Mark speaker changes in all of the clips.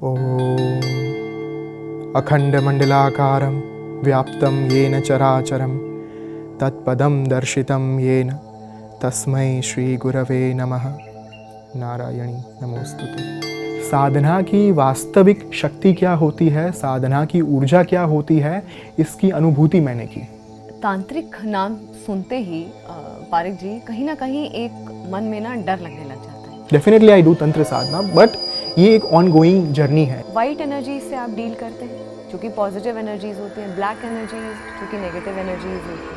Speaker 1: ॐ अखण्डमण्डलाकारं व्याप्तं येन चराचरं तत्पदं दर्शितं येन तस्मै श्रीगुरवे नमः। नारायणी नमोस्तुते। साधना की वास्तविक शक्ति क्या होती है, साधना की ऊर्जा क्या होती है, इसकी अनुभूति मैंने की।
Speaker 2: तांत्रिक नाम सुनते ही पारिक जी कहीं ना कहीं एक मन में ना डर लगने लग जाता है।
Speaker 1: डेफिनेटली आई डू तंत्र साधना, बट ये एक ऑनगोइंग जर्नी है।
Speaker 2: वाइट एनर्जी से आप डील करते हैं जो कि पॉजिटिव एनर्जीज होती हैं, ब्लैक एनर्जीज जो कि नेगेटिव एनर्जीज होती हैं।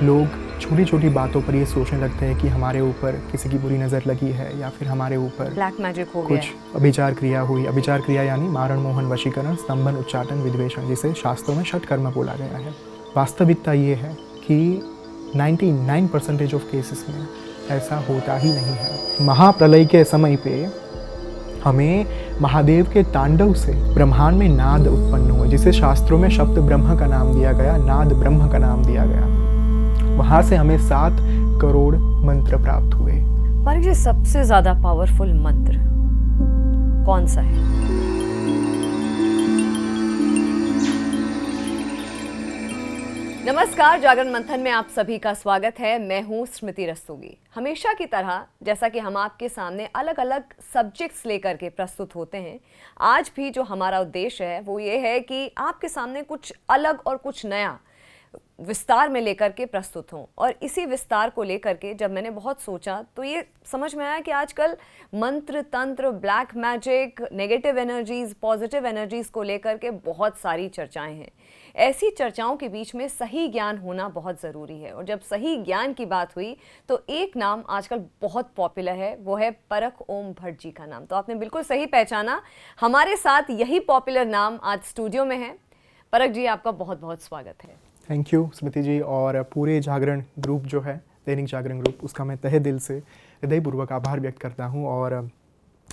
Speaker 1: लोग छोटी छोटी बातों पर ये सोचने लगते हैं कि हमारे ऊपर किसी की बुरी नज़र लगी है या फिर हमारे ऊपर
Speaker 2: ब्लैक मैजिक हो गया
Speaker 1: कुछ अभिचार क्रिया हुई। अभिचार क्रिया यानी मारण, मोहन, वशीकरण, स्तंभन, उच्चाटन, विद्वेषण, जिसे शास्त्रों में षटकर्म बोला गया है। वास्तविकता ये है कि 99% ऑफ केसेस में ऐसा होता ही नहीं है। महाप्रलय के समय पे हमें महादेव के तांडव से ब्रह्मांड में नाद उत्पन्न हुए, जिसे शास्त्रों में शब्द ब्रह्म का नाम दिया गया, नाद ब्रह्म का नाम दिया गया। वहां से हमें 7 करोड़ मंत्र प्राप्त हुए।
Speaker 2: पारिक जी, सबसे ज्यादा पावरफुल मंत्र कौन सा है? नमस्कार, जागरण मंथन में आप सभी का स्वागत है। मैं हूं स्मृति रस्तोगी। हमेशा की तरह जैसा कि हम आपके सामने अलग अलग सब्जेक्ट्स लेकर के प्रस्तुत होते हैं, आज भी जो हमारा उद्देश्य है वो ये है कि आपके सामने कुछ अलग और कुछ नया विस्तार में लेकर के प्रस्तुत हों। और इसी विस्तार को लेकर के जब मैंने बहुत सोचा तो ये समझ में आया कि आजकल मंत्र, तंत्र, black magic, negative energies, positive energies को लेकर के बहुत सारी चर्चाएं हैं। ऐसी चर्चाओं के बीच में सही ज्ञान होना बहुत ज़रूरी है। और जब सही ज्ञान की बात हुई तो एक नाम आजकल बहुत पॉपुलर है, वो है परख ओम भट्ट जी का नाम। तो आपने बिल्कुल सही पहचाना, हमारे साथ यही पॉपुलर नाम आज स्टूडियो में है। परख जी, आपका बहुत बहुत स्वागत है।
Speaker 1: थैंक यू स्मृति जी। और पूरे जागरण ग्रुप जो है, दैनिक जागरण ग्रुप, उसका मैं तहे दिल से हृदयपूर्वक आभार व्यक्त करता हूँ। और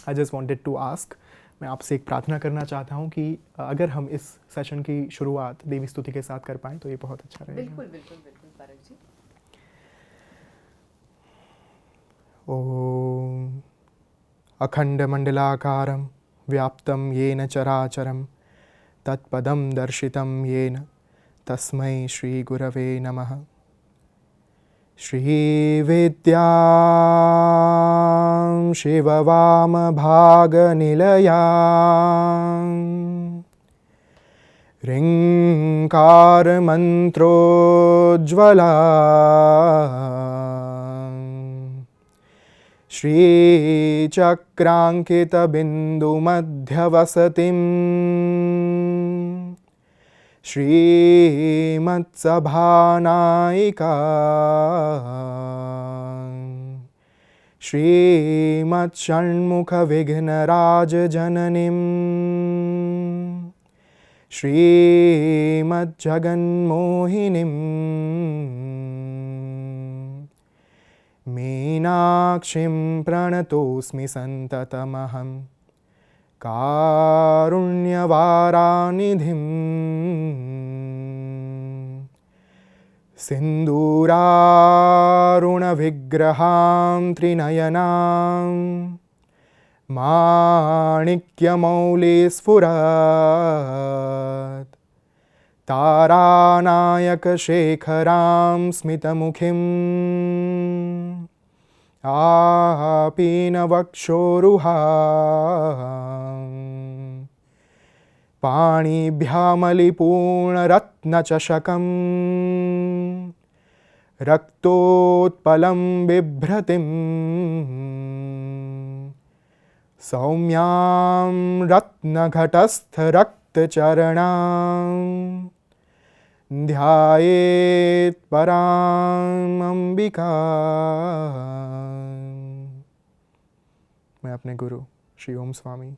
Speaker 1: I just wanted to ask, मैं आपसे एक प्रार्थना करना चाहता हूँ कि अगर हम इस सेशन की शुरुआत देवी स्तुति के साथ कर पाएँ तो ये बहुत अच्छा रहेगा।
Speaker 2: बिल्कुल बिल्कुल बिल्कुल परख जी।
Speaker 1: ओम अखण्डमण्डलाकारं व्याप्तं येन चराचरं तत्पदं दर्शितं येन तस्मै श्रीगुरवे नमः। श्रीविद्यां शिववामभागनिलयां ह्रीङ्कारमन्त्रोज्ज्वला श्रीचक्राङ्कितबिन्दुमध्यवसतिं श्रीमत्सभानायिका श्रीमत्षण्मुखविघ्नराजजननीं श्रीमज्जगन्मोहिनीं मीनाक्षीं प्रणतोऽस्मि सन्ततमहं कारुण्यवारानिधिं सिन्दूरारुणविग्रहां त्रिनयनां माणिक्यमौलिस्फुरत् तारानायकशेखरां स्मितमुखीं आपीनवक्षोरुहां पाणिभ्यामलिपूर्णरत्नचषकं रक्तोत्पलं बिभ्रतिं सौम्यां रत्नघटस्थरक्तचरणां ध्यायेत् परां अंबिका। मैं अपने गुरु श्री ओम स्वामी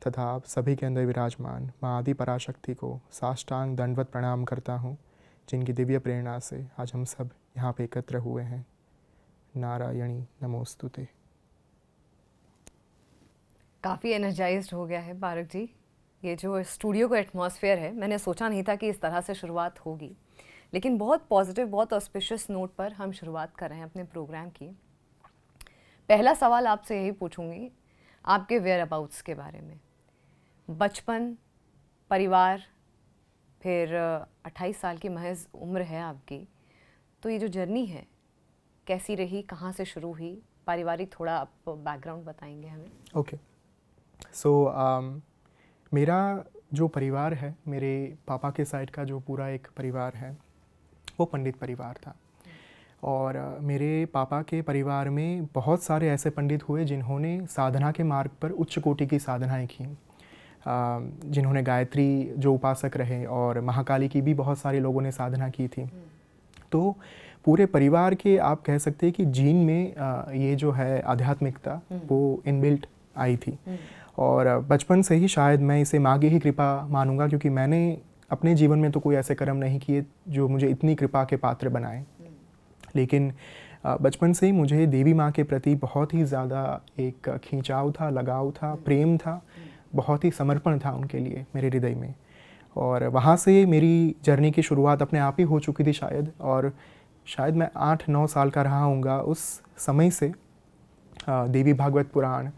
Speaker 1: तथा आप सभी के अंदर विराजमान माँ आदि पराशक्ति को साष्टांग दंडवत प्रणाम करता हूँ, जिनकी दिव्य प्रेरणा से आज हम सब यहाँ पे एकत्र हुए हैं। नारायणी नमोस्तुते।
Speaker 2: काफ़ी एनर्जाइज्ड हो गया है पारिक जी। ये जो स्टूडियो का एटमॉस्फेयर है, मैंने सोचा नहीं था कि इस तरह से शुरुआत होगी, लेकिन बहुत पॉजिटिव, बहुत ऑस्पिशियस नोट पर हम शुरुआत कर रहे हैं अपने प्रोग्राम की। पहला सवाल आपसे यही पूछूंगी आपके वेयर अबाउट्स के बारे में। बचपन, परिवार, फिर 28 साल की महज उम्र है आपकी, तो ये जो जर्नी है कैसी रही, कहाँ से शुरू हुई, पारिवारिक थोड़ा आप बैकग्राउंड बताएंगे हमें?
Speaker 1: ओके, सो मेरा जो परिवार है, मेरे पापा के साइड का जो पूरा एक परिवार है वो पंडित परिवार था। और मेरे पापा के परिवार में बहुत सारे ऐसे पंडित हुए जिन्होंने साधना के मार्ग पर उच्च कोटि की साधनाएं की, जिन्होंने गायत्री जो उपासक रहे, और महाकाली की भी बहुत सारे लोगों ने साधना की थी। तो पूरे परिवार के आप कह सकते हैं कि जीन में ये जो है आध्यात्मिकता वो इनबिल्ट आई थी। और बचपन से ही शायद मैं इसे माँ की ही कृपा मानूंगा, क्योंकि मैंने अपने जीवन में तो कोई ऐसे कर्म नहीं किए जो मुझे इतनी कृपा के पात्र बनाए। लेकिन बचपन से ही मुझे देवी माँ के प्रति बहुत ही ज़्यादा एक खिंचाव था, लगाव था, प्रेम था, बहुत ही समर्पण था उनके लिए मेरे हृदय में। और वहाँ से मेरी जर्नी की शुरुआत अपने आप ही हो चुकी थी शायद। और शायद मैं 8-9 साल का रहा होऊंगा उस समय से देवी भागवत पुराण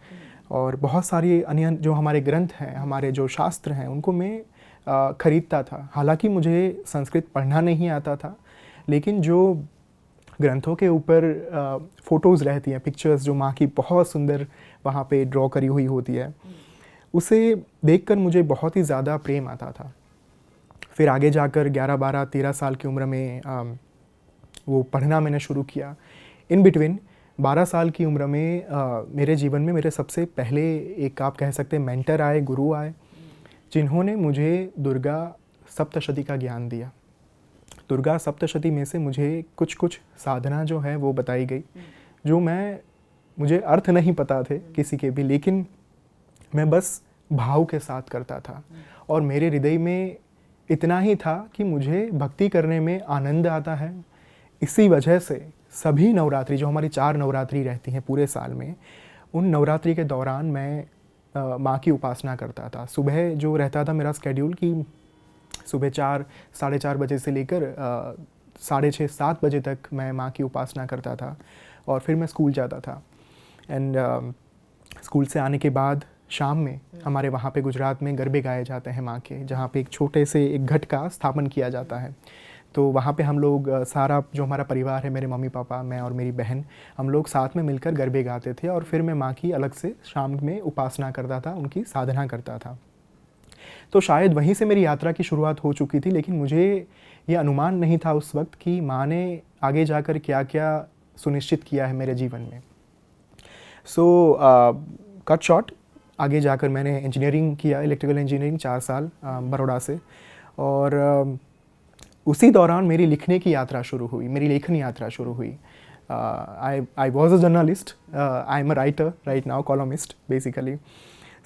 Speaker 1: और बहुत सारी अन्य जो हमारे ग्रंथ हैं, हमारे जो शास्त्र हैं, उनको मैं खरीदता था। हालांकि मुझे संस्कृत पढ़ना नहीं आता था, लेकिन जो ग्रंथों के ऊपर फ़ोटोज़ रहती हैं, पिक्चर्स जो माँ की बहुत सुंदर वहाँ पे ड्रॉ करी हुई होती है, उसे देखकर मुझे बहुत ही ज़्यादा प्रेम आता था। फिर आगे जाकर 11, 12, 13 साल की उम्र में वो पढ़ना मैंने शुरू किया। इन बिटवीन 12 साल की उम्र में मेरे जीवन में मेरे सबसे पहले एक आप कह सकते हैं मेंटर आए, गुरु आए, जिन्होंने मुझे दुर्गा सप्तशती का ज्ञान दिया। दुर्गा सप्तशती में से मुझे कुछ कुछ साधना जो है वो बताई गई, जो मुझे अर्थ नहीं पता थे किसी के भी, लेकिन मैं बस भाव के साथ करता था। और मेरे हृदय में इतना ही था कि मुझे भक्ति करने में आनंद आता है। इसी वजह से सभी नवरात्रि, जो हमारी 4 नवरात्रि रहती हैं पूरे साल में, उन नवरात्रि के दौरान मैं माँ की उपासना करता था। सुबह जो रहता था मेरा स्केड्यूल कि सुबह 4, साढ़े 4 बजे से लेकर 6:30, 7 बजे तक मैं माँ की उपासना करता था, और फिर मैं स्कूल जाता था। एंड स्कूल से आने के बाद शाम में हमारे वहाँ पे गुजरात में गरबे गाए जाते हैं माँ के, जहाँ पे एक छोटे से एक घट का स्थापन किया जाता है। तो वहाँ पे हम लोग सारा जो हमारा परिवार है, मेरे मम्मी पापा, मैं और मेरी बहन, हम लोग साथ में मिलकर गरबे गाते थे। और फिर मैं माँ की अलग से शाम में उपासना करता था, उनकी साधना करता था। तो शायद वहीं से मेरी यात्रा की शुरुआत हो चुकी थी, लेकिन मुझे ये अनुमान नहीं था उस वक्त कि माँ ने आगे जाकर क्या क्या सुनिश्चित किया है मेरे जीवन में। सो कट शॉर्ट, आगे जाकर मैंने इंजीनियरिंग किया, इलेक्ट्रिकल इंजीनियरिंग 4 साल बड़ौदा से। और उसी दौरान मेरी लिखने की यात्रा शुरू हुई, मेरी लेखन यात्रा शुरू हुई। I was a journalist, I am a writer right now, columnist basically.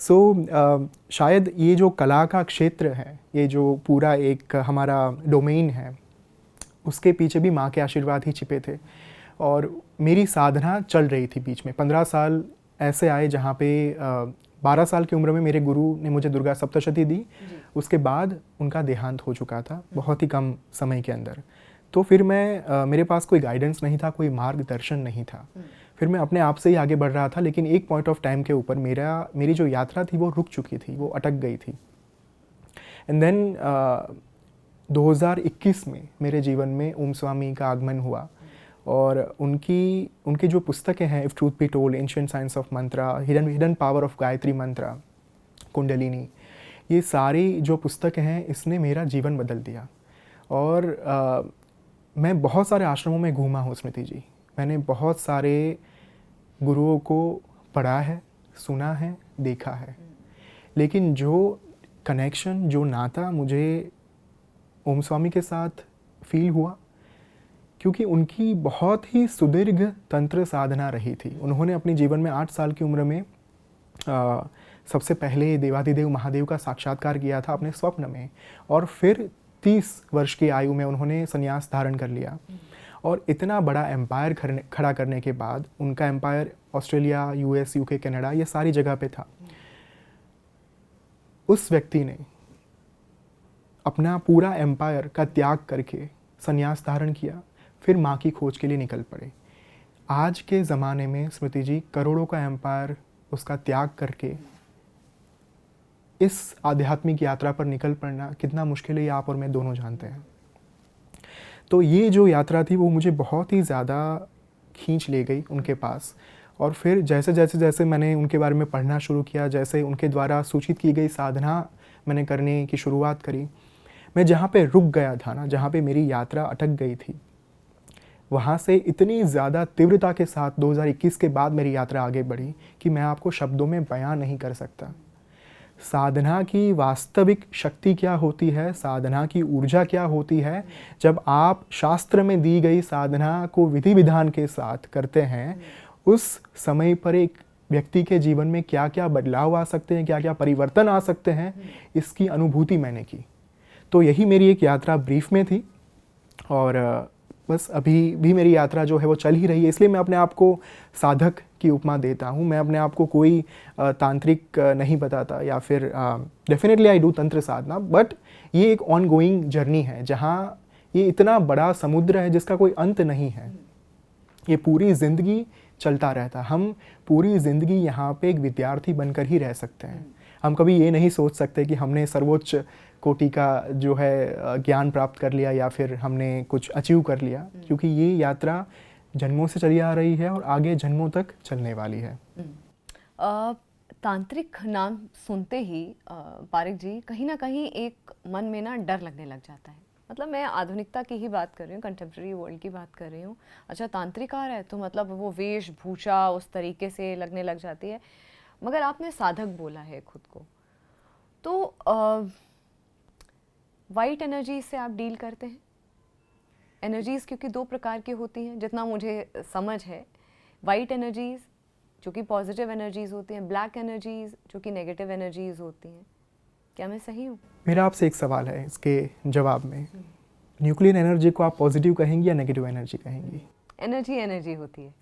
Speaker 1: So शायद ये जो कला का क्षेत्र है, ये जो पूरा एक हमारा डोमेन है, उसके पीछे भी माँ के आशीर्वाद ही छिपे थे। और मेरी साधना चल रही थी बीच में। 15 साल ऐसे आए जहाँ पे 12 साल की उम्र में मेरे गुरु ने मुझे दुर्गा सप्तशती दी। उसके बाद उनका देहांत हो चुका था बहुत ही कम समय के अंदर। तो फिर मेरे पास कोई गाइडेंस नहीं था, कोई मार्गदर्शन नहीं था। फिर मैं अपने आप से ही आगे बढ़ रहा था, लेकिन एक पॉइंट ऑफ टाइम के ऊपर मेरी जो यात्रा थी वो रुक चुकी थी, वो अटक गई थी। एंड देन 2021 में मेरे जीवन में ओम स्वामी का आगमन हुआ। और उनकी जो पुस्तकें हैं, if truth be told, ancient science of mantra, hidden power of Gayatri mantra, Kundalini, ये सारी जो पुस्तकें हैं, इसने मेरा जीवन बदल दिया। और मैं बहुत सारे आश्रमों में घूमा हूँ स्मृति जी। मैंने बहुत सारे गुरुओं को पढ़ा है, सुना है, देखा है, लेकिन जो कनेक्शन, जो नाता मुझे ओम स्वामी के साथ फील हुआ, क्योंकि उनकी बहुत ही सुदीर्घ तंत्र साधना रही थी। उन्होंने अपने जीवन में 8 साल की उम्र में सबसे पहले देवाधिदेव महादेव का साक्षात्कार किया था अपने स्वप्न में, और फिर 30 वर्ष की आयु में उन्होंने संन्यास धारण कर लिया। और इतना बड़ा एम्पायर खड़ा करने के बाद, उनका empire Australia, US, UK, Canada, ये सारी जगह पे था। उस व्यक्ति ने अपना पूरा एम्पायर का त्याग करके संन्यास धारण किया, फिर माँ की खोज के लिए निकल पड़े। आज के ज़माने में स्मृति जी, करोड़ों का एम्पायर उसका त्याग करके इस आध्यात्मिक यात्रा पर निकल पड़ना कितना मुश्किल है, ये आप और मैं दोनों जानते हैं। तो ये जो यात्रा थी वो मुझे बहुत ही ज़्यादा खींच ले गई उनके पास। और फिर जैसे जैसे जैसे मैंने उनके बारे में पढ़ना शुरू किया, जैसे उनके द्वारा सूचित की गई साधना मैंने करने की शुरुआत करी, मैं जहाँ पे रुक गया था ना, जहाँ पे मेरी यात्रा अटक गई थी, वहाँ से इतनी ज़्यादा तीव्रता के साथ 2021 के बाद मेरी यात्रा आगे बढ़ी कि मैं आपको शब्दों में बयां नहीं कर सकता। साधना की वास्तविक शक्ति क्या होती है, साधना की ऊर्जा क्या होती है, जब आप शास्त्र में दी गई साधना को विधि विधान के साथ करते हैं, उस समय पर एक व्यक्ति के जीवन में क्या क्या बदलाव आ सकते हैं, क्या क्या परिवर्तन आ सकते हैं, इसकी अनुभूति मैंने की। तो यही मेरी एक यात्रा ब्रीफ में थी। और बस अभी भी मेरी यात्रा जो है वो चल ही रही है, इसलिए मैं अपने आप को साधक की उपमा देता हूँ। मैं अपने आप को कोई तांत्रिक नहीं बताता, या फिर डेफिनेटली आई डू तंत्र साधना, बट ये एक ऑन गोइंग जर्नी है जहाँ ये इतना बड़ा समुद्र है जिसका कोई अंत नहीं है। ये पूरी ज़िंदगी चलता रहता। हम पूरी ज़िंदगी यहाँ पे एक विद्यार्थी बनकर ही रह सकते हैं। हम कभी ये नहीं सोच सकते कि हमने सर्वोच्च कोटि का जो है ज्ञान प्राप्त कर लिया या फिर हमने कुछ अचीव कर लिया, क्योंकि ये यात्रा जन्मों से चली आ रही है और आगे जन्मों तक चलने वाली है।
Speaker 2: तांत्रिक नाम सुनते ही पारिक जी कहीं ना कहीं एक मन में ना डर लगने लग जाता है। मतलब मैं आधुनिकता की ही बात कर रही हूँ, कंटेम्प्रेरी वर्ल्ड की बात कर रही हूँ। अच्छा, तांत्रिक आ रहा है तो मतलब वो वेशभूषा उस तरीके से लगने लग जाती है, मगर आपने साधक बोला है खुद को, तो वाइट एनर्जी से आप डील करते हैं। एनर्जीज़ क्योंकि दो प्रकार की होती हैं जितना मुझे समझ है, वाइट एनर्जीज़ जो कि पॉजिटिव एनर्जीज़ होती हैं, ब्लैक एनर्जीज़ जो कि नेगेटिव एनर्जीज़ होती हैं। क्या मैं सही हूँ?
Speaker 1: मेरा आपसे एक सवाल है इसके जवाब में, न्यूक्लियर एनर्जी को आप पॉजिटिव कहेंगी या नेगेटिव एनर्जी कहेंगी?
Speaker 2: एनर्जी एनर्जी होती है।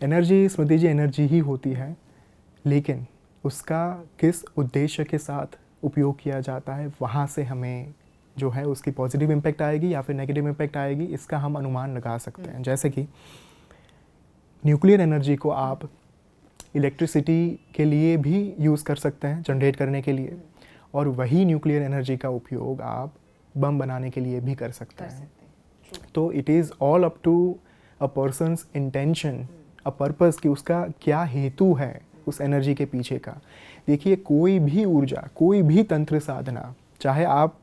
Speaker 1: एनर्जी स्मृति जी एनर्जी ही होती है, लेकिन उसका किस उद्देश्य के साथ उपयोग किया जाता है, वहाँ से हमें जो है उसकी पॉजिटिव इम्पैक्ट आएगी या फिर नेगेटिव इम्पैक्ट आएगी, इसका हम अनुमान लगा सकते हैं। जैसे कि न्यूक्लियर एनर्जी को आप इलेक्ट्रिसिटी के लिए भी यूज़ कर सकते हैं, जनरेट करने के लिए, और वही न्यूक्लियर एनर्जी का उपयोग आप बम बनाने के लिए भी कर सकते हैं। तो it is all up to a person's intention, a purpose, कि उसका क्या हेतु है उस एनर्जी के पीछे का। देखिए, कोई भी ऊर्जा, कोई भी तंत्र साधना, चाहे आप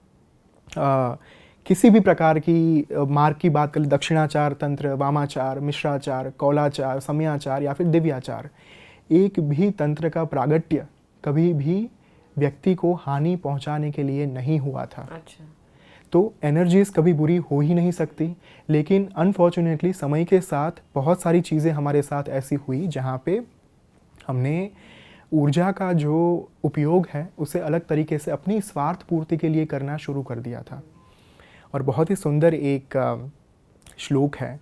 Speaker 1: किसी भी प्रकार की मार्ग की बात करें, दक्षिणाचार तंत्र, वामाचार, मिश्राचार, कौलाचार, समयाचार या फिर दिव्याचार, एक भी तंत्र का प्रागट्य कभी भी व्यक्ति को हानि पहुंचाने के लिए नहीं हुआ था।
Speaker 2: अच्छा।
Speaker 1: तो एनर्जीज़ कभी बुरी हो ही नहीं सकती, लेकिन अनफॉर्चुनेटली समय के साथ बहुत सारी चीज़ें हमारे साथ ऐसी हुई जहाँ पे हमने ऊर्जा का जो उपयोग है उसे अलग तरीके से अपनी स्वार्थ पूर्ति के लिए करना शुरू कर दिया था। और बहुत ही सुंदर एक श्लोक है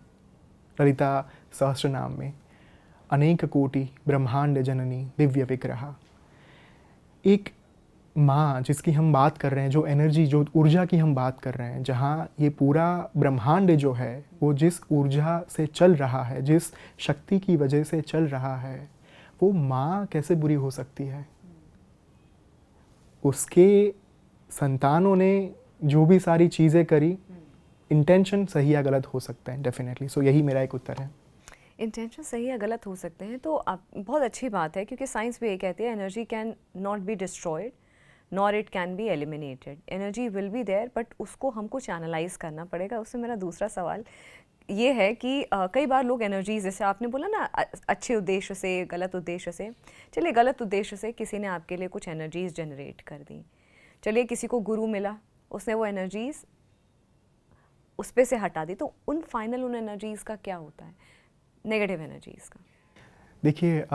Speaker 1: ललिता सहस्रनाम में, अनेक कोटि ब्रह्मांड जननी दिव्य विग्रहा। एक माँ जिसकी हम बात कर रहे हैं, जो एनर्जी, जो ऊर्जा की हम बात कर रहे हैं, जहाँ ये पूरा ब्रह्मांड जो है वो जिस ऊर्जा से चल रहा है, जिस शक्ति की वजह से चल रहा है, वो माँ कैसे बुरी हो सकती है? उसके संतानों ने जो भी सारी चीज़ें करी, इंटेंशन सही या गलत हो सकते हैं डेफिनेटली। सो यही मेरा एक उत्तर है।
Speaker 2: इंटेंशन सही या गलत हो सकते हैं, तो आप बहुत अच्छी बात है, क्योंकि साइंस भी ये कहती है energy can not be destroyed nor it can be eliminated. Energy will be there, but उसको हमको चैनलाइज करना पड़ेगा। उससे मेरा दूसरा सवाल ये है कि कई बार लोग एनर्जीज, जैसे आपने बोला ना, अच्छे उद्देश्य से, गलत उद्देश्य से, चलिए गलत उद्देश्य से किसी ने आपके लिए कुछ एनर्जीज जनरेट कर दी, चलिए किसी को गुरु मिला, उसने वो एनर्जीज उस पे से हटा दी, तो उन फाइनल उन एनर्जीज का क्या होता है, नेगेटिव एनर्जीज का?
Speaker 1: देखिए,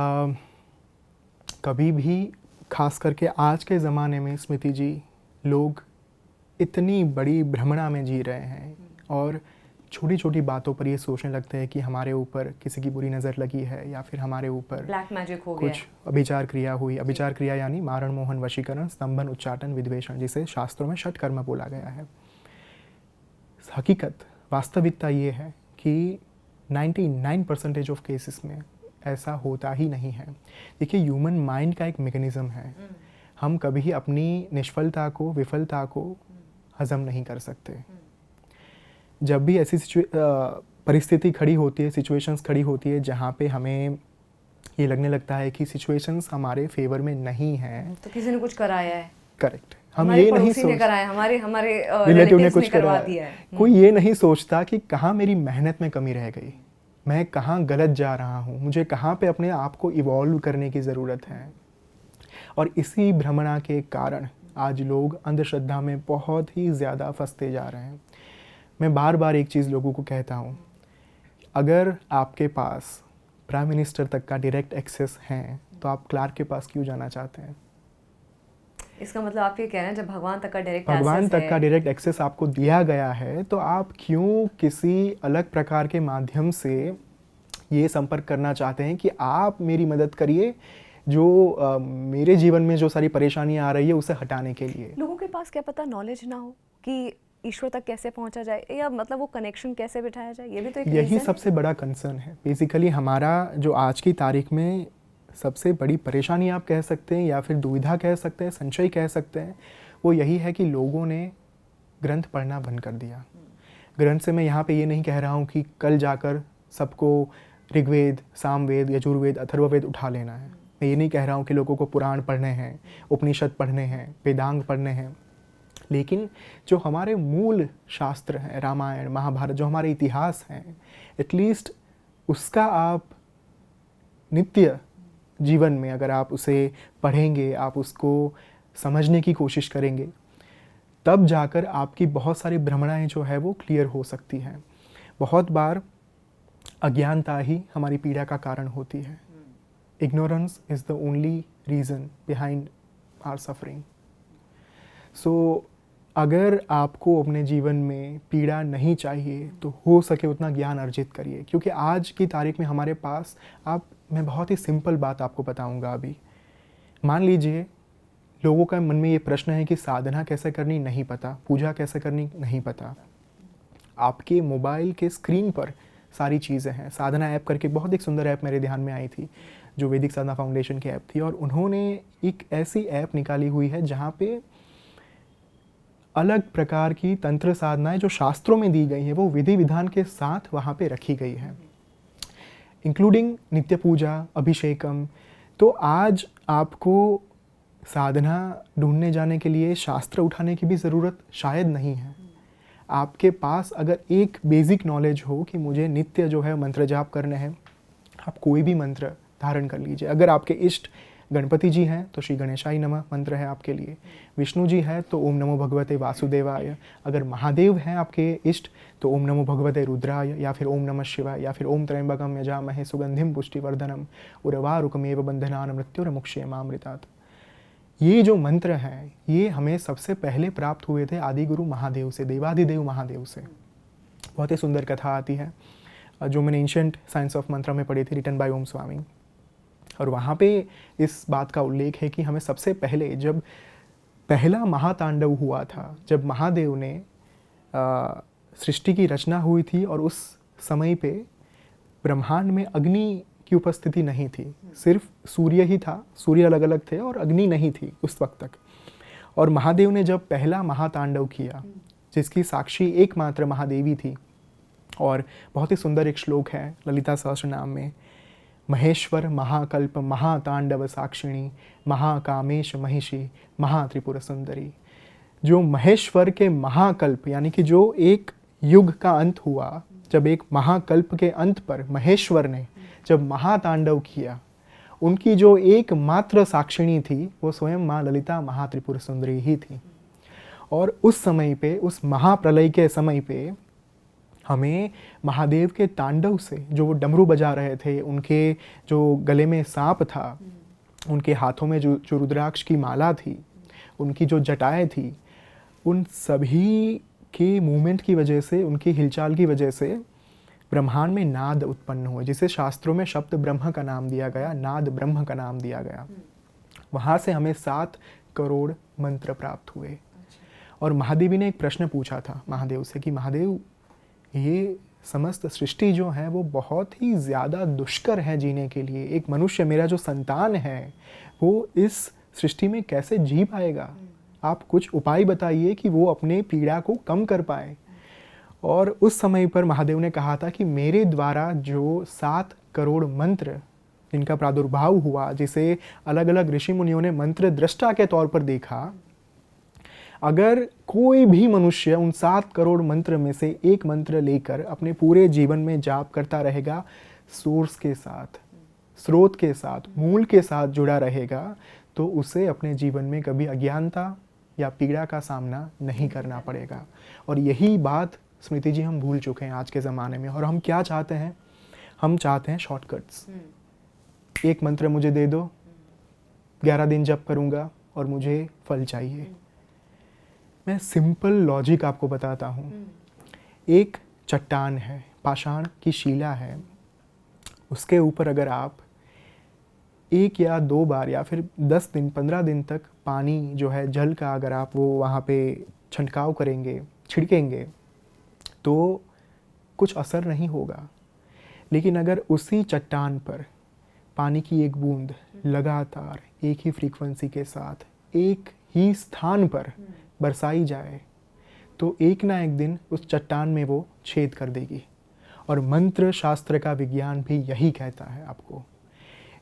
Speaker 1: कभी भी खास करके आज के ज़माने में स्मृति जी, लोग इतनी बड़ी भ्रमणा में जी रहे हैं और छोटी छोटी बातों पर ये सोचने लगते हैं कि हमारे ऊपर किसी की बुरी नज़र लगी है या फिर हमारे ऊपर
Speaker 2: ब्लैक मैजिक हो गया,
Speaker 1: कुछ अभिचार क्रिया हुई। अभिचार क्रिया यानी मारण, मोहन, वशीकरण, स्तंभन, उच्चाटन, विद्वेषण, जिसे शास्त्रों में षटकर्म बोला गया है। हकीकत, वास्तविकता ये है कि 99% ऑफ केसेस में ऐसा होता ही नहीं है। देखिए, ह्यूमन माइंड का एक मैकेनिज़्म है। हम कभी अपनी निष्फलता को, विफलता को हजम नहीं कर सकते। जब भी ऐसी परिस्थिति खड़ी होती है, सिचुएशंस खड़ी होती है जहाँ पे हमें ये लगने लगता है कि सिचुएशंस हमारे फेवर में नहीं हैं,
Speaker 2: तो किसी ने कुछ कराया है।
Speaker 1: करेक्ट, हम
Speaker 2: हमारे
Speaker 1: ये नहीं
Speaker 2: पड़ोसी ने कराया, हमारे
Speaker 1: रिलेटिव
Speaker 2: रिलेटिव्स
Speaker 1: ने
Speaker 2: ने
Speaker 1: कुछ
Speaker 2: करवा
Speaker 1: कराया,
Speaker 2: दिया है।
Speaker 1: कोई ये नहीं सोचता कि कहाँ मेरी मेहनत में कमी रह गई, मैं कहाँ गलत जा रहा हूँ, मुझे कहाँ पे अपने आप को इवॉल्व करने की ज़रूरत है। और इसी भ्रमणा के कारण आज लोग अंधश्रद्धा में बहुत ही ज़्यादा फंसते जा रहे हैं। मैं बार बार एक चीज़ लोगों को कहता हूँ, अगर आपके पास प्राइम मिनिस्टर तक का डायरेक्ट एक्सेस है तो आप क्लार्क के पास क्यों जाना चाहते हैं?
Speaker 2: इसका मतलब आप ये कह रहे हैं जब भगवान तक का डायरेक्ट
Speaker 1: भगवान तक का डायरेक्ट एक्सेस आपको दिया गया है तो आप क्यों किसी अलग प्रकार के माध्यम से ये संपर्क करना चाहते हैं कि आप मेरी मदद करिए, जो मेरे जीवन में जो सारी परेशानियां आ रही है उसे हटाने के लिए।
Speaker 2: लोगों के पास क्या पता नॉलेज ना हो कि ईश्वर तक कैसे पहुंचा जाए, या मतलब वो कनेक्शन कैसे बिठाया जाए, ये भी तो एक
Speaker 1: यही
Speaker 2: reason है।
Speaker 1: सबसे बड़ा कंसर्न है बेसिकली हमारा, जो आज की तारीख में सबसे बड़ी परेशानी आप कह सकते हैं या फिर दुविधा कह सकते हैं, संशय कह सकते हैं, वो यही है कि लोगों ने ग्रंथ पढ़ना बंद कर दिया। ग्रंथ से मैं यहाँ पे ये नहीं कह रहा हूँ कि कल जाकर सबको ऋग्वेद, सामवेद, यजुर्वेद, अथर्ववेद उठा लेना है। मैं ये नहीं कह रहा हूँ कि लोगों को पुराण पढ़ने हैं, उपनिषद पढ़ने हैं, वेदांग पढ़ने हैं, लेकिन जो हमारे मूल शास्त्र हैं, रामायण, महाभारत, जो हमारे इतिहास हैं, एटलीस्ट उसका आप नित्य जीवन में अगर आप उसे पढ़ेंगे, आप उसको समझने की कोशिश करेंगे, तब जाकर आपकी बहुत सारी भ्रमणाएं जो है वो क्लियर हो सकती हैं। बहुत बार अज्ञानता ही हमारी पीड़ा का कारण होती है। Ignorance is the only reason behind our suffering. So अगर आपको अपने जीवन में पीड़ा नहीं चाहिए तो हो सके उतना ज्ञान अर्जित करिए, क्योंकि आज की तारीख में हमारे पास मैं बहुत ही सिंपल बात आपको बताऊंगा अभी। मान लीजिए लोगों का मन में ये प्रश्न है कि साधना कैसे करनी नहीं पता, पूजा कैसे करनी नहीं पता। आपके मोबाइल के स्क्रीन पर सारी चीज़ें हैं। साधना ऐप करके बहुत एक सुंदर ऐप मेरे ध्यान में आई थी, जो वैदिक साधना फाउंडेशन की ऐप थी, और उन्होंने एक ऐसी ऐप निकाली हुई है जहाँ पे अलग प्रकार की तंत्र साधनाएं जो शास्त्रों में दी गई हैं वो विधि विधान के साथ वहाँ पे रखी गई है, इंक्लूडिंग नित्य पूजा, अभिषेकम। तो आज आपको साधना ढूंढने जाने के लिए शास्त्र उठाने की भी ज़रूरत शायद नहीं है। आपके पास अगर एक बेसिक नॉलेज हो कि मुझे नित्य जो है मंत्र जाप करने हैं, आप कोई भी मंत्र धारण कर लीजिए। अगर आपके इष्ट गणपति जी हैं तो श्री गणेशाय नमः मंत्र है आपके लिए। विष्णु जी हैं तो ओम नमो भगवते वासुदेवाय। अगर महादेव हैं आपके इष्ट तो ओम नमो भगवते रुद्राय, या फिर ओम नमः शिवाय, या फिर ओम त्र्यंबकम यजामहे सुगंधिम पुष्टिवर्धनम उर्वारुकमेव बंधनान मृत्युर्मुक्षयमामृतात्। ये जो मंत्र हैं ये हमें सबसे पहले प्राप्त हुए थे आदि गुरु महादेव से, देवाधिदेव महादेव से। बहुत ही सुंदर कथा आती है जो मैंने एंशिएंट साइंस ऑफ मंत्रा में पढ़ी थी, रिटन बाय ओम स्वामी। और वहाँ पे इस बात का उल्लेख है कि हमें सबसे पहले जब पहला महातांडव हुआ था, जब महादेव ने सृष्टि की रचना हुई थी, और उस समय पे ब्रह्मांड में अग्नि की उपस्थिति नहीं थी, सिर्फ सूर्य ही था। सूर्य अलग अलग थे और अग्नि नहीं थी उस वक्त तक। और महादेव ने जब पहला महातांडव किया, जिसकी साक्षी एकमात्र महादेवी थी, और बहुत ही सुंदर एक श्लोक है ललिता सहस्रनाम में, महेश्वर महाकल्प महातांडव साक्षिणी महाकामेश महिषी महात्रिपुर सुंदरी। जो महेश्वर के महाकल्प यानी कि जो एक युग का अंत हुआ, जब एक महाकल्प के अंत पर महेश्वर ने जब महातांडव किया, उनकी जो एकमात्र साक्षिणी थी वो स्वयं माँ ललिता महात्रिपुर सुंदरी ही थी। और उस समय पे, उस महाप्रलय के समय पे हमें महादेव के तांडव से, जो वो डमरू बजा रहे थे, उनके जो गले में सांप था, उनके हाथों में जो रुद्राक्ष की माला थी, उनकी जो जटाएं थी, उन सभी के मूवमेंट की वजह से, उनकी हिलचाल की वजह से ब्रह्मांड में नाद उत्पन्न हुए, जिसे शास्त्रों में शब्द ब्रह्म का नाम दिया गया, नाद ब्रह्म का नाम दिया गया। वहाँ से हमें 7 करोड़ मंत्र प्राप्त हुए। और महादेवी ने एक प्रश्न पूछा था महादेव से कि महादेव, ये समस्त सृष्टि जो है वो बहुत ही ज़्यादा दुष्कर है जीने के लिए। एक मनुष्य, मेरा जो संतान है, वो इस सृष्टि में कैसे जी पाएगा? आप कुछ उपाय बताइए कि वो अपने पीड़ा को कम कर पाए। और उस समय पर महादेव ने कहा था कि मेरे द्वारा जो 7 करोड़ मंत्र जिनका प्रादुर्भाव हुआ, जिसे अलग अलग ऋषि मुनियों ने मंत्र दृष्टा के तौर पर देखा, अगर कोई भी मनुष्य उन 7 करोड़ मंत्र में से एक मंत्र लेकर अपने पूरे जीवन में जाप करता रहेगा, सोर्स के साथ, स्रोत के साथ, मूल के साथ जुड़ा रहेगा, तो उसे अपने जीवन में कभी अज्ञानता या पीड़ा का सामना नहीं करना पड़ेगा। और यही बात स्मृति जी हम भूल चुके हैं आज के ज़माने में। और हम क्या चाहते हैं? हम चाहते हैं शॉर्टकट्स। एक मंत्र मुझे दे दो, 11 दिन जप करूँगा और मुझे फल चाहिए। मैं सिंपल लॉजिक आपको बताता हूँ। एक चट्टान है, पाषाण की शिला है, उसके ऊपर अगर आप 1 या 2 बार या फिर 10 दिन 15 दिन तक पानी जो है जल का अगर आप वो वहाँ पे छिड़काव करेंगे, छिड़केंगे, तो कुछ असर नहीं होगा। लेकिन अगर उसी चट्टान पर पानी की एक बूंद लगातार एक ही फ्रीक्वेंसी के साथ एक ही स्थान पर बरसाई जाए, तो एक ना एक दिन उस चट्टान में वो छेद कर देगी। और मंत्र शास्त्र का विज्ञान भी यही कहता है आपको,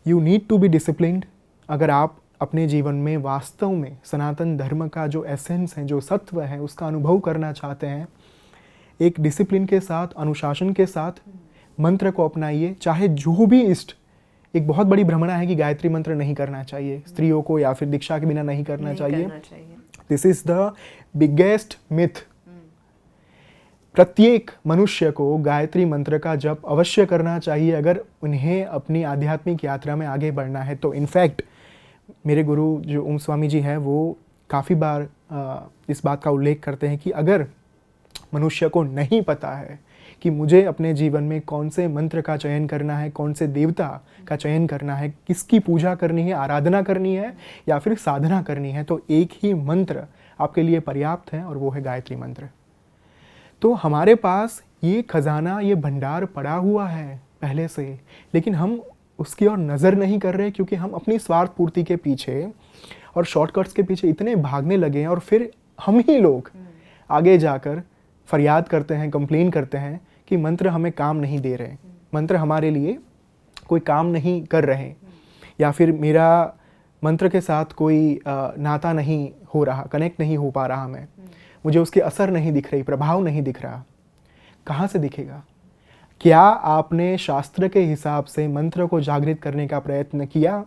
Speaker 1: you need to be disciplined. अगर आप अपने जीवन में वास्तव में सनातन धर्म का जो एसेंस है, जो सत्व है, उसका अनुभव करना चाहते हैं, एक डिसिप्लिन के साथ, अनुशासन के साथ मंत्र को अपनाइए। चाहे जो भी इष्ट, एक बहुत बड़ी भ्रमणा है कि गायत्री मंत्र नहीं करना चाहिए, स्त्रियों को या फिर दीक्षा के बिना नहीं करना चाहिए। This is the biggest myth. प्रत्येक मनुष्य को गायत्री मंत्र का जप अवश्य करना चाहिए अगर उन्हें अपनी आध्यात्मिक यात्रा में आगे बढ़ना है। तो इनफैक्ट मेरे गुरु जो ओम स्वामी जी हैं, वो काफ़ी बार इस बात का उल्लेख करते हैं कि अगर मनुष्य को नहीं पता है कि मुझे अपने जीवन में कौन से मंत्र का चयन करना है, कौन से देवता का चयन करना है, किसकी पूजा करनी है, आराधना करनी है या फिर साधना करनी है, तो एक ही मंत्र आपके लिए पर्याप्त है और वो है गायत्री मंत्र। तो हमारे पास ये खजाना, ये भंडार पड़ा हुआ है पहले से, लेकिन हम उसकी ओर नज़र नहीं कर रहे क्योंकि हम अपनी स्वार्थ पूर्ति के पीछे और शॉर्टकट्स के पीछे इतने भागने लगे हैं। और फिर हम ही लोग आगे जाकर फरियाद करते हैं, कंप्लेन करते हैं कि मंत्र हमें काम नहीं दे रहे, मंत्र हमारे लिए कोई काम नहीं कर रहे, या फिर मेरा मंत्र के साथ कोई नाता नहीं हो रहा, कनेक्ट नहीं हो पा रहा, मैं मुझे उसके असर नहीं दिख रही, प्रभाव नहीं दिख रहा। कहाँ से दिखेगा? क्या आपने शास्त्र के हिसाब से मंत्र को जागृत करने का प्रयत्न किया?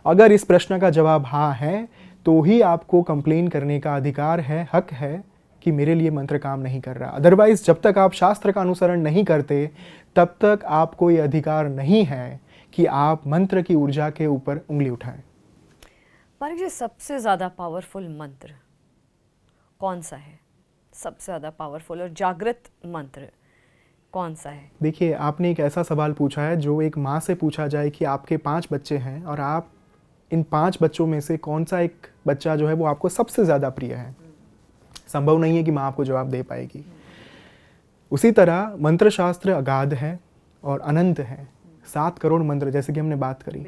Speaker 1: अगर इस प्रश्न का जवाब हाँ है, तो ही आपको कंप्लेन करने का अधिकार है, हक है कि मेरे लिए मंत्र काम नहीं कर रहा। अदरवाइज जब तक आप शास्त्र का अनुसरण नहीं करते, तब तक आपको ये अधिकार नहीं है कि आप मंत्र की ऊर्जा के ऊपर उंगली उठाएं।
Speaker 2: पर ये सबसे ज़्यादा पावरफुल मंत्र कौन सा है? सबसे ज़्यादा पावरफुल और जागृत मंत्र कौन सा है?
Speaker 1: देखिए, आपने एक ऐसा सवाल पूछा है जो एक माँ से पूछा जाए कि आपके 5 बच्चे हैं और आप इन 5 बच्चों में से कौन सा एक बच्चा जो है वो आपको सबसे ज़्यादा प्रिय है। संभव नहीं है कि माँ आपको जवाब दे पाएगी। उसी तरह मंत्र शास्त्र अगाध है और अनंत है। 7 करोड़ मंत्र, जैसे कि हमने बात करी,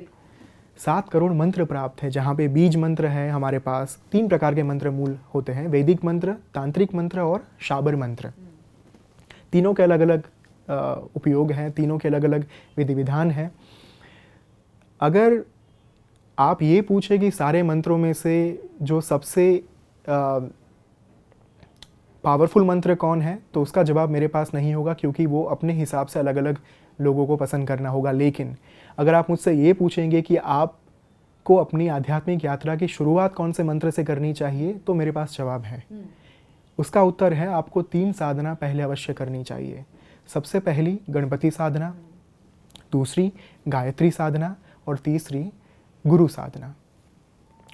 Speaker 1: 7 करोड़ मंत्र प्राप्त है, जहाँ पे बीज मंत्र है। हमारे पास 3 प्रकार के मंत्र मूल होते हैं, वैदिक मंत्र, तांत्रिक मंत्र और शाबर मंत्र। तीनों के अलग अलग उपयोग हैं, तीनों के अलग अलग विधि विधान हैं। अगर आप ये पूछे कि सारे मंत्रों में से जो सबसे पावरफुल मंत्र कौन है, तो उसका जवाब मेरे पास नहीं होगा, क्योंकि वो अपने हिसाब से अलग अलग लोगों को पसंद करना होगा। लेकिन अगर आप मुझसे ये पूछेंगे कि आपको अपनी आध्यात्मिक यात्रा की शुरुआत कौन से मंत्र से करनी चाहिए, तो मेरे पास जवाब है। उसका उत्तर है, आपको 3 साधना पहले अवश्य करनी चाहिए। सबसे पहली गणपति साधना, दूसरी गायत्री साधना और तीसरी गुरु साधना।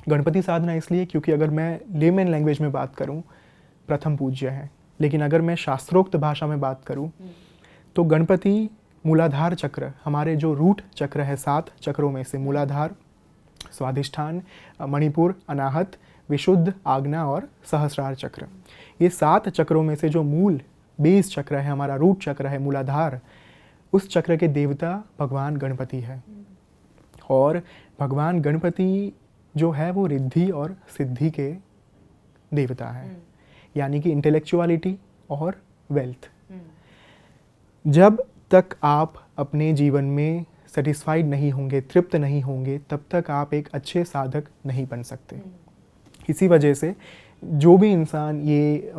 Speaker 1: गणपति साधना इसलिए क्योंकि अगर मैं लेमन लैंग्वेज में बात करूं, प्रथम पूज्य है, लेकिन अगर मैं शास्त्रोक्त भाषा में बात करूं तो गणपति मूलाधार चक्र, हमारे जो रूट चक्र है 7 चक्रों में से, मूलाधार, स्वाधिष्ठान, मणिपुर, अनाहत, विशुद्ध, आज्ञा और सहस्रार चक्र, ये 7 चक्रों में से जो मूल बेस चक्र है, हमारा रूट चक्र है, मूलाधार, उस चक्र के देवता भगवान गणपति है। और भगवान गणपति जो है वो रिद्धि और सिद्धि के देवता है, यानी कि इंटेलेक्चुअलिटी और वेल्थ। जब तक आप अपने जीवन में सेटिस्फाइड नहीं होंगे, तृप्त नहीं होंगे, तब तक आप एक अच्छे साधक नहीं बन सकते। इसी वजह से जो भी इंसान ये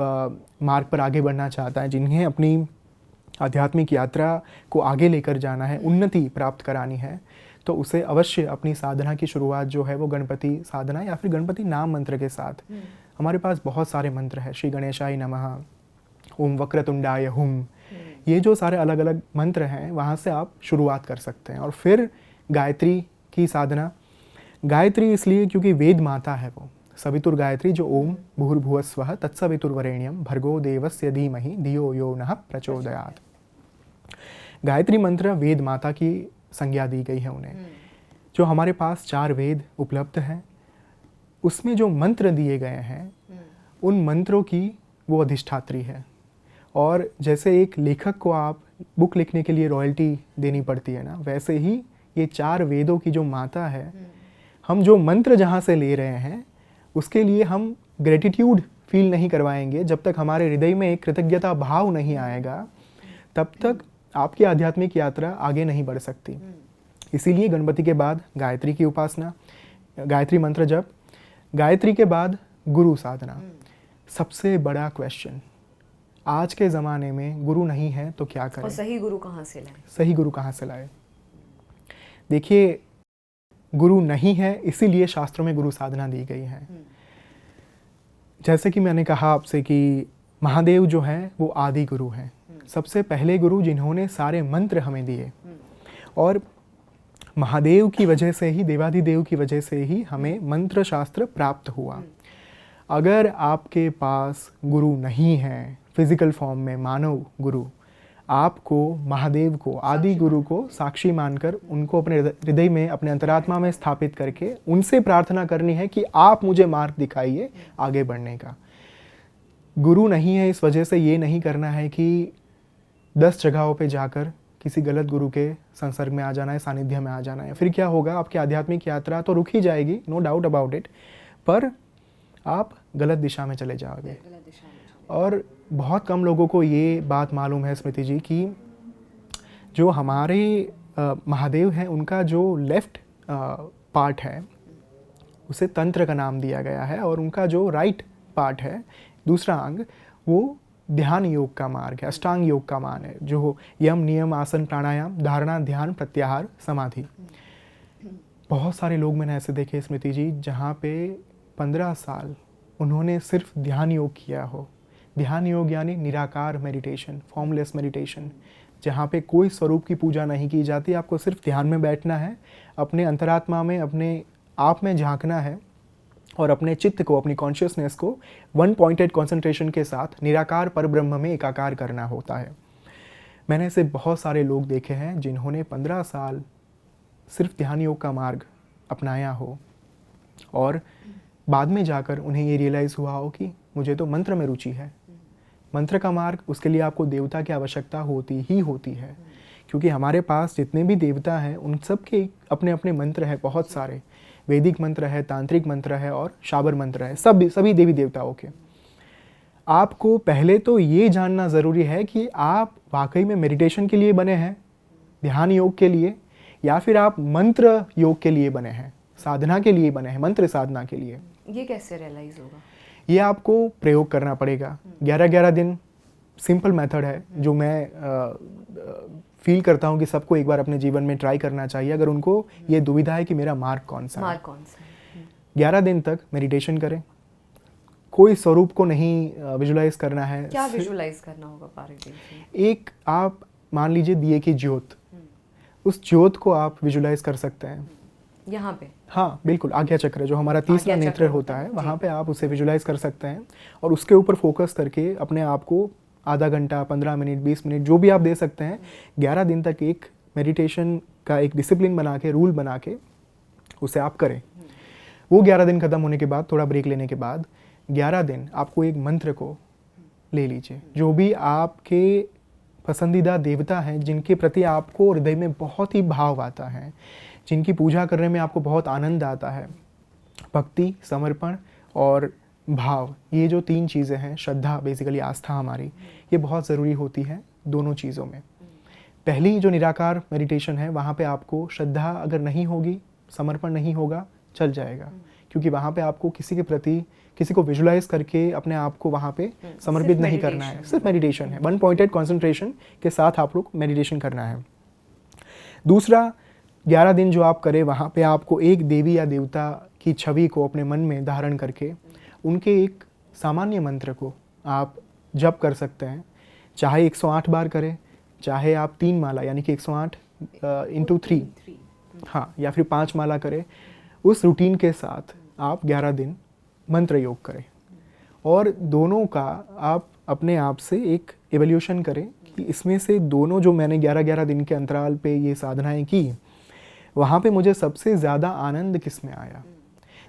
Speaker 1: मार्ग पर आगे बढ़ना चाहता है, जिन्हें अपनी आध्यात्मिक यात्रा को आगे लेकर जाना है, उन्नति प्राप्त करानी है, तो उसे अवश्य अपनी साधना की शुरुआत जो है वो गणपति साधना या फिर गणपति नाम मंत्र के साथ। हमारे पास बहुत सारे मंत्र हैं, श्री गणेशाय नमः, ओम वक्रतुंडाय हुम, ये जो सारे अलग अलग मंत्र हैं वहाँ से आप शुरुआत कर सकते हैं। और फिर गायत्री की साधना। गायत्री इसलिए क्योंकि वेद माता है वो, सवितुर गायत्री, जो ओम भूर्भुवस्वः तत्सवितुर्वरेण्यं भर्गो देवस्य धीमहि धियो यो नः प्रचोदयात्। गायत्री मंत्र वेद माता की संज्ञा दी गई है उन्हें। जो हमारे पास 4 वेद उपलब्ध हैं, उसमें जो मंत्र दिए गए हैं उन मंत्रों की वो अधिष्ठात्री है। और जैसे एक लेखक को आप बुक लिखने के लिए रॉयल्टी देनी पड़ती है ना, वैसे ही ये 4 वेदों की जो माता है, हम जो मंत्र जहाँ से ले रहे हैं उसके लिए हम ग्रेटिट्यूड फील नहीं करवाएंगे, जब तक हमारे हृदय में एक कृतज्ञता भाव नहीं आएगा तब तक आपकी आध्यात्मिक यात्रा आगे नहीं बढ़ सकती। इसीलिए गणपति के बाद गायत्री की उपासना, गायत्री मंत्र जप, गायत्री के बाद गुरु साधना। सबसे बड़ा क्वेश्चन, आज के ज़माने में गुरु नहीं है तो क्या करें?
Speaker 2: और सही गुरु कहाँ से लाएं?
Speaker 1: सही गुरु कहाँ से लाए? देखिए, गुरु नहीं है इसीलिए शास्त्रों में गुरु साधना दी गई है। जैसे कि मैंने कहा आपसे कि महादेव जो है वो आदि गुरु हैं, सबसे पहले गुरु जिन्होंने सारे मंत्र हमें दिए। और महादेव की वजह से ही, देवाधिदेव की वजह से ही हमें मंत्र शास्त्र प्राप्त हुआ। अगर आपके पास गुरु नहीं है फिजिकल फॉर्म में, मानव गुरु, आपको महादेव को, आदि गुरु को साक्षी मानकर उनको अपने हृदय में, अपने अंतरात्मा में स्थापित करके उनसे प्रार्थना करनी है कि आप मुझे मार्ग दिखाइए आगे बढ़ने का। गुरु नहीं है इस वजह से ये नहीं करना है कि 10 जगहों पे जाकर किसी गलत गुरु के संसर्ग में आ जाना है, सानिध्य में आ जाना है। फिर क्या होगा, आपकी आध्यात्मिक यात्रा तो रुक ही जाएगी, नो डाउट अबाउट इट, पर आप गलत दिशा में चले जाओगे। और बहुत कम लोगों को ये बात मालूम है स्मृति जी कि जो हमारे महादेव हैं उनका जो लेफ्ट पार्ट है उसे तंत्र का नाम दिया गया है, और उनका जो राइट पार्ट है, दूसरा अंग, वो ध्यान योग का मार्ग है, अष्टांग योग का मान है, जो यम, नियम, आसन, प्राणायाम, धारणा, ध्यान, प्रत्याहार, समाधि। बहुत सारे लोग मैंने ऐसे देखे स्मृति जी जहाँ पे 15 साल उन्होंने सिर्फ ध्यान योग किया हो। ध्यान योग यानी निराकार मेडिटेशन, फॉर्मलेस मेडिटेशन, जहाँ पे कोई स्वरूप की पूजा नहीं की जाती। आपको सिर्फ ध्यान में बैठना है, अपने अंतरात्मा में, अपने आप में झांकना है और अपने चित्त को, अपनी कॉन्शियसनेस को वन पॉइंटेड कंसंट्रेशन के साथ निराकार परब्रह्म में एकाकार करना होता है। मैंने ऐसे बहुत सारे लोग देखे हैं जिन्होंने 15 साल सिर्फ ध्यान योग का मार्ग अपनाया हो और बाद में जाकर उन्हें ये रियलाइज़ हुआ हो कि मुझे तो मंत्र में रुचि है। मंत्र का मार्ग, उसके लिए आपको देवता की आवश्यकता होती ही होती है, क्योंकि हमारे पास जितने भी देवता हैं उन सब के अपने अपने मंत्र हैं, बहुत सारे वैदिक मंत्र है, तांत्रिक मंत्र है और शाबर मंत्र है, सभी देवी देवताओं के। आपको पहले तो ये जानना ज़रूरी है कि आप वाकई में मेडिटेशन के लिए बने हैं, ध्यान योग के लिए, या फिर आप मंत्र योग के लिए बने हैं, साधना के लिए बने हैं, मंत्र साधना के लिए।
Speaker 2: ये कैसे रियलाइज़ होगा?
Speaker 1: ये आपको प्रयोग करना पड़ेगा। 11-11 दिन सिंपल मेथड है जो मैं फील करता हूँ कि सबको एक बार अपने जीवन में ट्राई करना चाहिए, अगर उनको ये दुविधा है कि मेरा मार्ग कौन सा है। 11 दिन तक मेडिटेशन करें, कोई स्वरूप को नहीं विजुलाइज करना है।
Speaker 2: क्या विजुलाइज करना होगा पारिक?
Speaker 1: एक आप मान लीजिए दिए की ज्योत, उस ज्योत को आप विजुलाइज कर सकते हैं
Speaker 2: यहाँ पे।
Speaker 1: हाँ बिल्कुल, आज्ञा चक्र जो हमारा तीसरा नेत्र होता है वहाँ पे आप उसे विजुलाइज कर सकते हैं और उसके ऊपर फोकस करके अपने आप को आधा घंटा, 15 मिनट, 20 मिनट जो भी आप दे सकते हैं, 11 दिन तक एक मेडिटेशन का एक डिसिप्लिन बना के, रूल बना के उसे आप करें। वो 11 दिन खत्म होने के बाद, थोड़ा ब्रेक लेने के बाद 11 दिन आपको एक मंत्र को ले लीजिए, जो भी आपके पसंदीदा देवता हैं, जिनके प्रति आपको हृदय में बहुत ही भाव आता है, जिनकी पूजा करने में आपको बहुत आनंद आता है, भक्ति, समर्पण और भाव, ये जो 3 चीज़ें हैं, श्रद्धा बेसिकली आस्था हमारी, ये बहुत ज़रूरी होती है दोनों चीज़ों में। पहली जो निराकार मेडिटेशन है, वहाँ पे आपको श्रद्धा अगर नहीं होगी, समर्पण नहीं होगा, चल जाएगा, क्योंकि वहाँ पे आपको किसी के प्रति, किसी को विजुलाइज करके अपने आप को वहाँ पे समर्पित नहीं करना है, सिर्फ मेडिटेशन है। वन पॉइंटेड कॉन्सेंट्रेशन के साथ आप लोग मेडिटेशन करना है। दूसरा, 11 दिन जो आप करें, वहाँ पे आपको एक देवी या देवता की छवि को अपने मन में धारण करके उनके एक सामान्य मंत्र को आप जप कर सकते हैं। चाहे 108 बार करें, चाहे आप 3 माला यानी कि 108 इंटू 3, हाँ, या फिर 5 माला करें। उस रूटीन के साथ आप 11 दिन मंत्र योग करें और दोनों का आप अपने आप से एक एवोल्यूशन करें कि इसमें से दोनों जो मैंने 11-11 दिन के अंतराल पे ये साधनाएं की, वहाँ पे मुझे सबसे ज़्यादा आनंद किस में आया।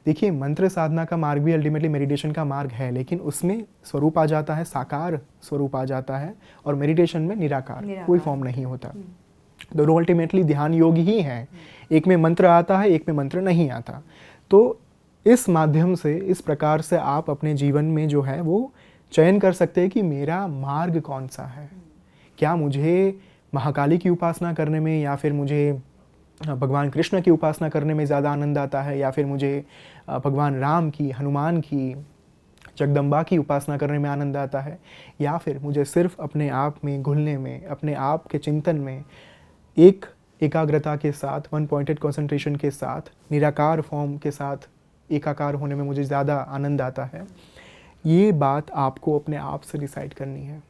Speaker 1: देखिए, मंत्र साधना का मार्ग भी अल्टीमेटली मेडिटेशन का मार्ग है, लेकिन उसमें स्वरूप आ जाता है, साकार स्वरूप आ जाता है, और मेडिटेशन में निराकार कोई फॉर्म नहीं होता। दोनों अल्टीमेटली ध्यान योग ही हैं, एक में मंत्र आता है, एक में मंत्र नहीं आता। तो इस माध्यम से, इस प्रकार से आप अपने जीवन में जो है वो चयन कर सकते हैं कि मेरा मार्ग कौन सा है। क्या मुझे महाकाली की उपासना करने में, या फिर मुझे भगवान कृष्ण की उपासना करने में ज़्यादा आनंद आता है, या फिर मुझे भगवान राम की, हनुमान की, जगदम्बा की उपासना करने में आनंद आता है, या फिर मुझे सिर्फ अपने आप में घुलने में, अपने आप के चिंतन में एक एकाग्रता के साथ, वन पॉइंटेड कंसंट्रेशन के साथ, निराकार फॉर्म के साथ एकाकार होने में मुझे ज़्यादा आनंद आता है। ये बात आपको अपने आप से डिसाइड करनी है।